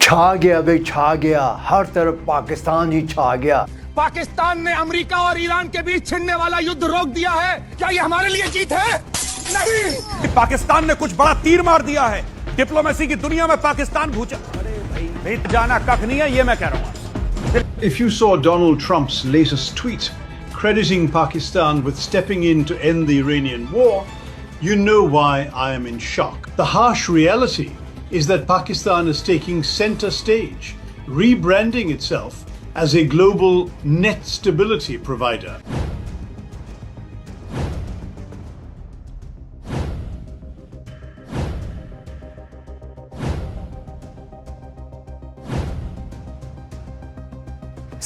چھا گیا بھائی چھا گیا، ہر طرف پاکستان ہی چھا گیا۔ پاکستان نے امریکہ اور ایران کے بیچ چھڑنے والا یدھ روک دیا ہے، کیا یہ ہمارے لیے جیت ہے؟ نہیں۔ پاکستان نے کچھ بڑا تیر مار دیا ہے، ڈپلومیسی کی دنیا میں پاکستان بھوچا جانا کک نہیں ہے، یہ میں کہہ رہا ہوں۔ If you saw Donald Trump's latest tweet crediting Pakistan with stepping in to end the Iranian war, you know why I am in shock. The harsh reality is that Pakistan is taking center stage, rebranding itself as a global net stability provider.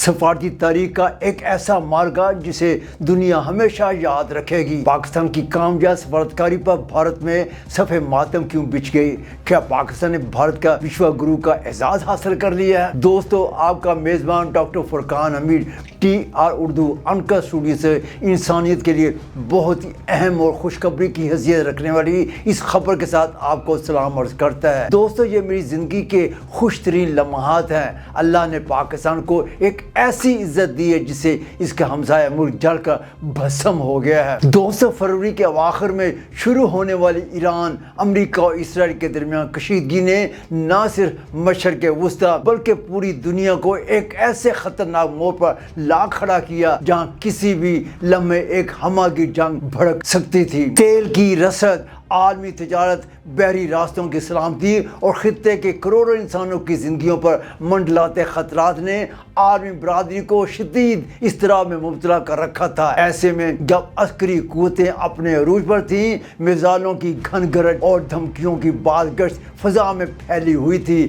سفارتی تاریخ کا ایک ایسا مارکا جسے دنیا ہمیشہ یاد رکھے گی۔ پاکستان کی کامیاب سفارتکاری پر بھارت میں صف ماتم کیوں بچھ گئی؟ کیا پاکستان نے بھارت کا وشوا گرو کا اعزاز حاصل کر لیا ہے؟ دوستو، آپ کا میزبان ڈاکٹر فرقان حمید TR اردو انکر اسٹوڈیو سے انسانیت کے لیے بہت ہی اہم اور خوشخبری کی حیثیت رکھنے والی اس خبر کے ساتھ آپ کو سلام عرض کرتا ہے۔ دوستو، یہ میری زندگی کے خوش ترین لمحات ہیں۔ اللہ نے پاکستان کو ایک ایسی عزت دی ہے جسے اس کا ہمسایہ ملک جل کر بھسم ہو گیا ہے۔ 2 فروری کے اواخر میں شروع ہونے والی ایران، امریکہ اور اسرائیل کے درمیان کشیدگی نے نہ صرف مشرق وسطی بلکہ پوری دنیا کو ایک ایسے خطرناک موڑ پر لا کھڑا کیا جہاں کسی بھی لمحے ایک ہماگی جنگ بھڑک سکتی تھی۔ تیل کی رسد، عالمی تجارت، بحری راستوں کی سلامتی اور خطے کے کروڑوں انسانوں کی زندگیوں پر منڈلاتے خطرات نے عالمی برادری کو شدید اضطراب میں مبتلا کر رکھا تھا۔ ایسے میں جب عسکری قوتیں اپنے عروج پر تھیں، میزائلوں کی گھن گرج اور دھمکیوں کی باد گشت فضا میں پھیلی ہوئی تھی،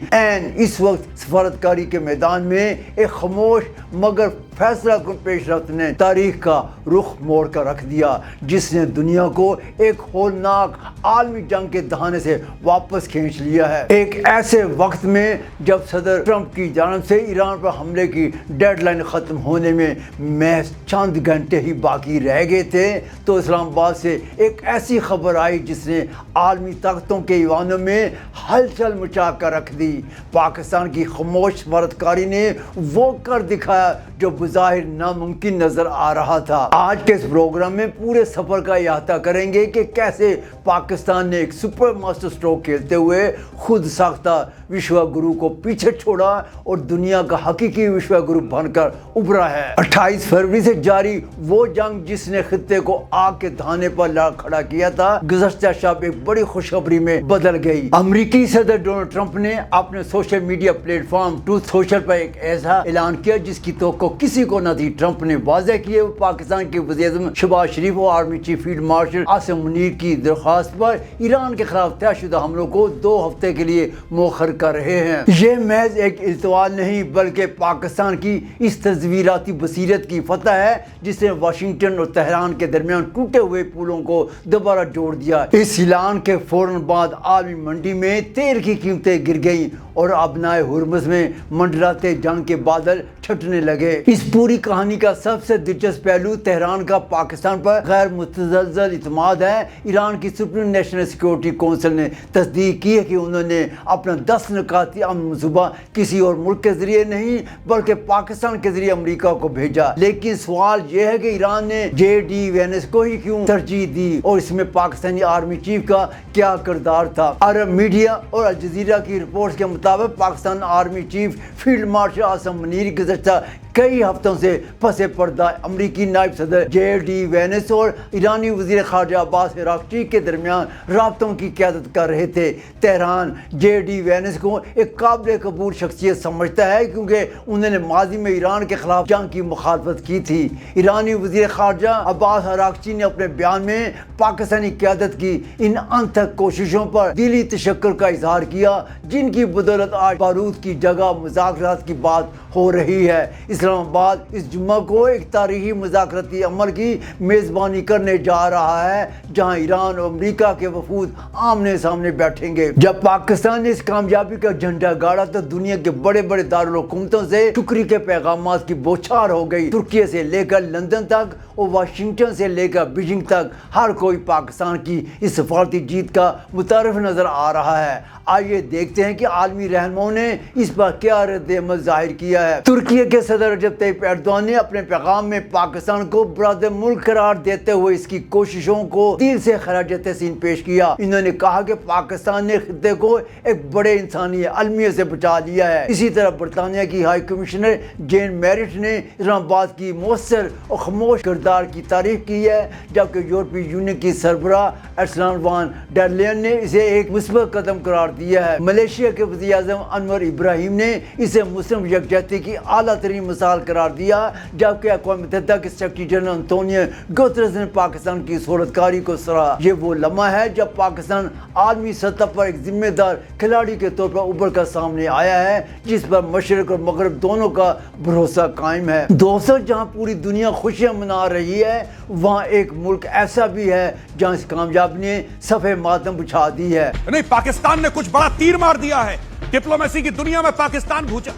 اس وقت سفارتکاری کے میدان میں ایک خاموش مگر فیصلہ کن پیش رفت نے تاریخ کا رخ موڑ کر رکھ دیا، جس نے دنیا کو ایک ہولناک عالمی جنگ کے دہانے سے واپس کھینچ لیا ہے۔ ایک ایسے وقت میں جب صدر ٹرمپ کی جانب سے ایران پر حملے کی ڈیڈ لائن ختم ہونے میں محض چند گھنٹے ہی باقی رہ گئے تھے تو اسلام آباد سے ایک ایسی خبر آئی جس نے عالمی طاقتوں کے ایوانوں میں ہلچل مچا کر رکھ دی۔ پاکستان کی خاموش سفارتکاری نے وہ کر دکھایا جو بظاہر ناممکن نظر آ رہا تھا۔ آج کے اس پروگرام میں پورے سفر کا احاطہ کریں گے کہ کیسے پاکستان نے ایک سپر ماسٹر اسٹروک کھیلتے ہوئے خود ساختہ وشوا گرو کو پیچھے چھوڑا اور دنیا کا حقیقی وشوا گرو بن کر ابھرا ہے۔ 28 فروری سے جاری وہ جنگ جس نے خطے کو آگ کے دہانے پر لا کھڑا کیا تھا، گزشتہ شب ایک بڑی خوشخبری میں بدل گئی۔ امریکی صدر ڈونلڈ ٹرمپ نے اپنے social media platform Truth Social پر ایک ایسا اعلان کیا جس کی توقع کسی کو نہ تھی۔ ٹرمپ نے واضح کیا وہ پاکستان کے وزیر اعظم شہباز شریف اور army chief field marshal Asim Munir کی درخواست پر ایران کے خلاف طے شدہ حملوں کو 2 ہفتے کے لیے مؤخر کر رہے ہیں۔ یہ محض ایک التوا نہیں بلکہ پاکستان کی اس تصویراتی بصیرت کی فتح ہے جس نے واشنگٹن اور تہران کے درمیان ٹوٹے ہوئے پلوں کو دوبارہ جوڑ دیا۔ اس اعلان کے فوراً بعد عالمی منڈی میں تیل کی قیمتیں گر گئیں اور ابنائے ہرمز میں منڈلاتے جنگ کے بادل چھٹنے لگے۔ اس پوری کہانی کا سب سے دلچسپ پہلو تہران کا پاکستان پر غیر متزلزل اعتماد ہے۔ ایران کی سپریم نیشنل سیکورٹی کونسل نے تصدیق کی ہے کہ انہوں نے اپنا 10 نکاتی امن منصوبہ کسی اور ملک کے ذریعے نہیں بلکہ پاکستان کے ذریعے امریکہ کو بھیجا، لیکن سوال یہ ہے کہ ایران نے JD وینس کو ہی کیوں ترجیح دی اور اس میں پاکستانی آرمی چیف کا کیا کردار تھا؟ عرب میڈیا اور الجزیرہ کی رپورٹس کے مطابق Pakistan army chief field marshal Asim Munir گزشتہ کئی ہفتوں سے پس پردہ امریکی نائب صدر JD وینس اور ایرانی وزیر خارجہ عباس عراقچی کے درمیان رابطوں کی قیادت کر رہے تھے۔ تہران JD وینس کو ایک قابل قبول شخصیت سمجھتا ہے کیونکہ انہوں نے ماضی میں ایران کے خلاف جنگ کی مخالفت کی تھی۔ ایرانی وزیر خارجہ عباس عراقچی نے اپنے بیان میں پاکستانی قیادت کی ان انتھک کوششوں پر دلی تشکر کا اظہار کیا جن کی بدولت آج بارود کی جگہ مذاکرات کی بات ہو رہی ہے۔ اسلام آباد اس جمعہ کو ایک تاریخی مذاکراتی عمل کی میزبانی کرنے جا رہا ہے جہاں ایران اور امریکہ کے وفود آمنے سامنے بیٹھیں گے۔ جب پاکستان نے اس کامیابی کا جھنڈا گاڑا تو دنیا کے بڑے بڑے دارالحکومتوں سے شکریہ کے پیغامات کی بوچھار ہو گئی۔ ترکی سے لے کر لندن تک اور واشنگٹن سے لے کر بیجنگ تک ہر کوئی پاکستان کی اس سفارتی جیت کا متعارف نظر آ رہا ہے۔ آئیے دیکھتے ہیں کہ عالمی رہنماؤں نے اس پر کیا رد عمل ظاہر کیا ہے۔ ترکی کے صدر رجب طیب ایردوان نے اپنے پیغام میں پاکستان کو برادر ملک قرار دیتے ہوئے اس کی کوششوں کو دل سے خراج تحسین پیش کیا۔ انہوں نے کہا کہ پاکستان نے خطے کو ایک بڑے انسانی المیہ سے بچا لیا ہے۔ اسی طرح برطانیہ کی ہائی کمشنر جین میرٹ نے اسلام آباد کی مؤثر اور خاموش کردار کی تعریف کی ہے، جبکہ یورپی یونین کی سربراہ ارسلان وان ڈر لیئن نے اسے ایک مثبت قدم قرار دیا ہے۔ ملیشیا کے وزیر اعظم انور ابراہیم نے اسے مسلم یکجہتی کی اعلیٰ ترین مثال قرار دیا، جبکہ اقوام متحدہ کے سیکرٹری جنرل انطونیو گوتریس نے پاکستان کی صورتکاری کو سراہا۔ یہ وہ لمحہ ہے جب پاکستان عالمی سطح پر ایک ذمہ دار کھلاڑی کے طور پر ابھر کر سامنے آیا ہے، جس پر مشرق اور مغرب دونوں کا بھروسہ قائم ہے۔ دوستو، جہاں پوری دنیا خوشیاں منا رہی ہے، وہاں ایک ملک ایسا بھی ہے جہاں اس کامیابی نے صفحہ ماتم بچھا دی ہے۔ نہیں، پاکستان نے کچھ بڑا تیر مار دیا ہے، ڈپلومیسی کی دنیا میں پاکستان بھوچا۔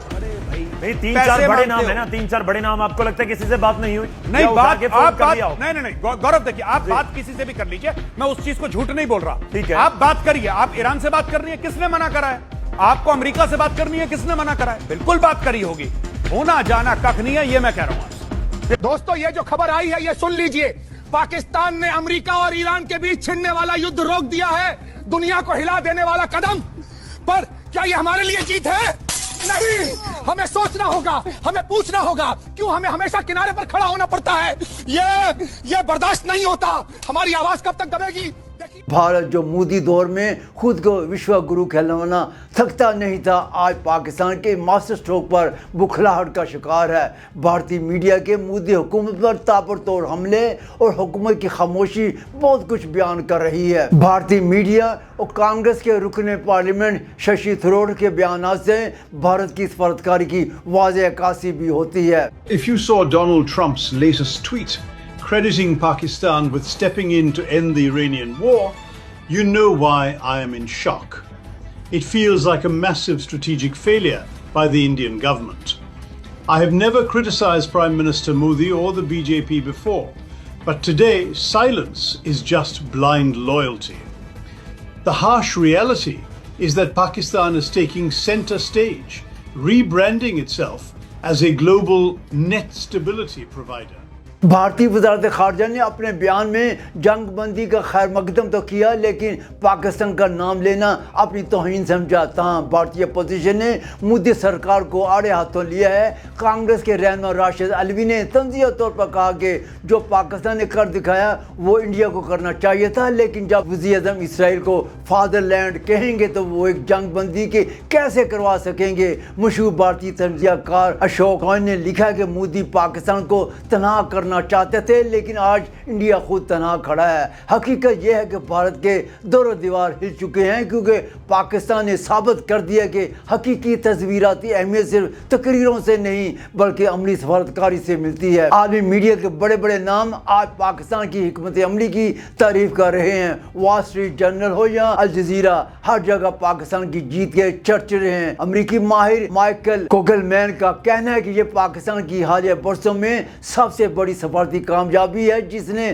بھئی تین چار بڑے نام ہیں نا، تین چار بڑے نام، آپ کو لگتا ہے کسی سے بات نہیں ہوئی؟ نہیں، بات آپ نہیں گورو دیکھیے، آپ بات کسی سے بھی کر لیجئے، میں اس چیز کو جھوٹ نہیں بول رہا۔ ٹھیک ہے، آپ بات کریے، آپ ایران سے بات کرنی ہے، کس نے منع کرا ہے؟ آپ کو امریکہ سے بات کرنی ہے، کس نے منع کرا ہے؟ بالکل بات کری ہوگی، ہونا جانا ککھ نہیں ہے، یہ میں کہہ رہا ہوں۔ دوستو، یہ جو خبر آئی ہے یہ سن لیجئے۔ پاکستان نے امریکہ اور ایران کے بیچ چھڑنے والا یدھ روک دیا ہے، دنیا کو ہلا دینے والا قدم۔ پر کیا یہ ہمارے لیے جیت ہے؟ نہیں، ہمیں سوچنا ہوگا، ہمیں پوچھنا ہوگا کیوں ہمیں ہمیشہ کنارے پر کھڑا ہونا پڑتا ہے۔ یہ برداشت نہیں ہوتا۔ ہماری آواز کب تک دبے گی؟ بھارت جو مودی دور میں خود کو وشوا گرو کہلانا تھکتا نہیں تھا، آج پاکستان کے ماسٹر سٹروک پر بکھلاہٹ کا شکار ہے۔ بھارتی میڈیا کے مودی حکومت پر تابڑ توڑ حملے اور حکومت کی خاموشی بہت کچھ بیان کر رہی ہے۔ بھارتی میڈیا اور کانگریس کے رکن پارلیمنٹ ششی تھرور کے بیانات سے بھارت کی سفارتکاری کی واضح عکاسی بھی ہوتی ہے۔ If you saw Donald Trump's latest tweet crediting Pakistan with stepping in to end the Iranian war, you know why I am in shock. It feels like a massive strategic failure by the Indian government. I have never criticized Prime Minister Modi or the BJP before, but today silence is just blind loyalty. The harsh reality is that Pakistan is taking center stage, rebranding itself as a global net stability provider. بھارتی وزارت خارجہ نے اپنے بیان میں جنگ بندی کا خیر مقدم تو کیا، لیکن پاکستان کا نام لینا اپنی توہین سمجھا۔ تاہم بھارتی اپوزیشن نے مودی سرکار کو آڑے ہاتھوں لیا ہے۔ کانگریس کے رہنما راشد علوی نے تنزیہ طور پر کہا کہ جو پاکستان نے کر دکھایا وہ انڈیا کو کرنا چاہیے تھا، لیکن جب وزیر اعظم اسرائیل کو فادر لینڈ کہیں گے تو وہ ایک جنگ بندی کے کیسے کروا سکیں گے؟ مشہور بھارتی تنزیہ کار اشوک کون نے لکھا کہ مودی پاکستان کو تنہا کرنا چاہتے تھے، لیکن آج انڈیا خود تنہا کھڑا ہے۔ حقیقت یہ ہے کہ بھارت کے دور و دیوار ہل چکے ہیں، کیونکہ پاکستان نے ثابت کر دیا کہ حقیقی تصویراتی اہمیت صرف تقریروں سے نہیں بلکہ عملی سفارتکاری سے ملتی ہے۔ عالمی میڈیا کے بڑے بڑے نام آج پاکستان کی حکمت عملی کی تعریف کر رہے ہیں۔ وال اسٹریٹ جرنل ہو یا الجزیرہ، ہر جگہ پاکستان کی جیت کے چرچے ہیں۔ امریکی ماہر مائیکل کوگل مین کا کہنا ہے کہ یہ پاکستان کی حالیہ برسوں میں سب سے بڑی سفارتی کامیابی ہے، جس نے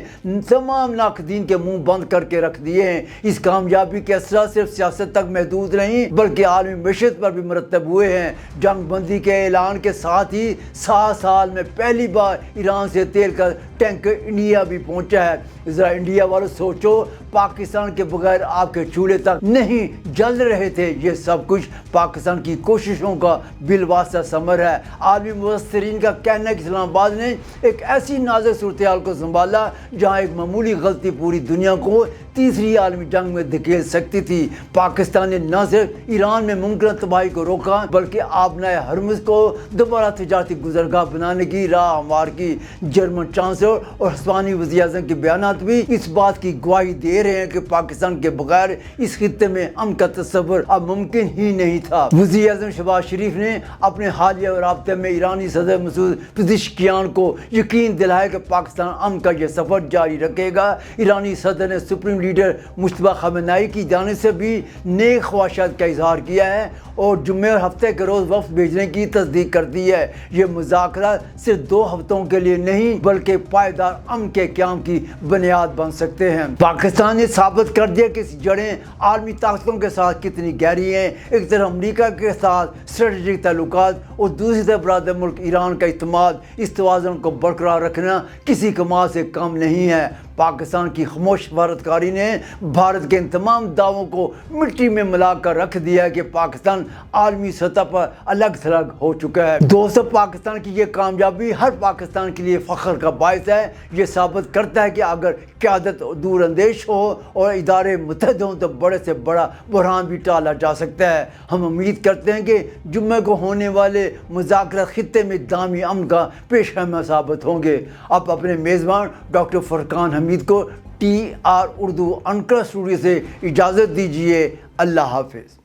تمام ناقدین کے منہ بند کر کے رکھ دیے ہیں۔ اس کامیابی کے اثرات صرف سیاست تک محدود نہیں بلکہ عالمی معیشت پر بھی مرتب ہوئے ہیں۔ جنگ بندی کے اعلان کے ساتھ ہی 7 سال میں پہلی بار ایران سے تیل کا ٹینکر انڈیا بھی پہنچا ہے۔ ذرا انڈیا والوں سوچو، پاکستان کے بغیر آپ کے چولہے تک نہیں جل رہے تھے۔ یہ سب کچھ پاکستان کی کوششوں کا بالواسطہ ثمر ہے۔ عالمی مبصرین کا کہنا ہے کہ اسلام آباد نے ایک ایسی نازک صورتحال کو سنبھالا جہاں ایک معمولی غلطی پوری دنیا کو تیسری عالمی جنگ میں دھکیل سکتی تھی۔ پاکستان نے نہ صرف ایران میں ممکنہ تباہی کو روکا بلکہ آبنائے ہرمز کو دوبارہ تجارتی گزرگاہ بنانے کی راہ ہموار کی۔ جرمن چانسلر اور ہسپانوی وزیر اعظم کے بیانات بھی اس بات کی گواہی دے رہے ہیں کہ پاکستان کے بغیر اس خطے میں امن کا تصور اب ممکن ہی نہیں تھا۔ وزیر اعظم شہباز شریف نے اپنے حالیہ رابطے میں ایرانی صدر مسعود پزشکیان کو یقین دلایا کہ پاکستان امن کا یہ سفر جاری رکھے گا۔ ایرانی صدر نے سپریم لیڈر مصطفیٰ خامنہئی کی جانب سے بھی نیک خواہشات کا اظہار کیا ہے اور جمعے اور ہفتے کے روز وفد بھیجنے کی تصدیق کر دی ہے۔ یہ مذاکرات صرف 2 ہفتوں کے لیے نہیں بلکہ پائیدار امن کے قیام کی بنیاد بن سکتے ہیں۔ پاکستان نے ثابت کر دیا کہ اس جڑیں عالمی طاقتوں کے ساتھ کتنی گہری ہیں۔ ایک طرف امریکہ کے ساتھ اسٹریٹجک تعلقات اور دوسری طرف برادر ملک ایران کا اعتماد، اس توازن کو برقرار رکھنا کسی کمال سے کم نہیں ہے۔ پاکستان کی خاموش سفارتکاری نے بھارت کے ان تمام دعووں کو مٹی میں ملا کر رکھ دیا ہے کہ پاکستان عالمی سطح پر الگ تھلگ ہو چکا ہے۔ دوستو، پاکستان کی یہ کامیابی ہر پاکستان کے لیے فخر کا باعث ہے۔ یہ ثابت کرتا ہے کہ اگر قیادت دور اندیش ہو اور ادارے متحد ہوں تو بڑے سے بڑا بحران بھی ٹالا جا سکتا ہے۔ ہم امید کرتے ہیں کہ جمعے کو ہونے والے مذاکرات خطے میں دامی امن کا پیش خیمہ ثابت ہوں گے۔ اب اپنے میزبان ڈاکٹر فرقان حمید کو TR اردو انکر اسٹوڈیو سے اجازت دیجیے۔ اللہ حافظ۔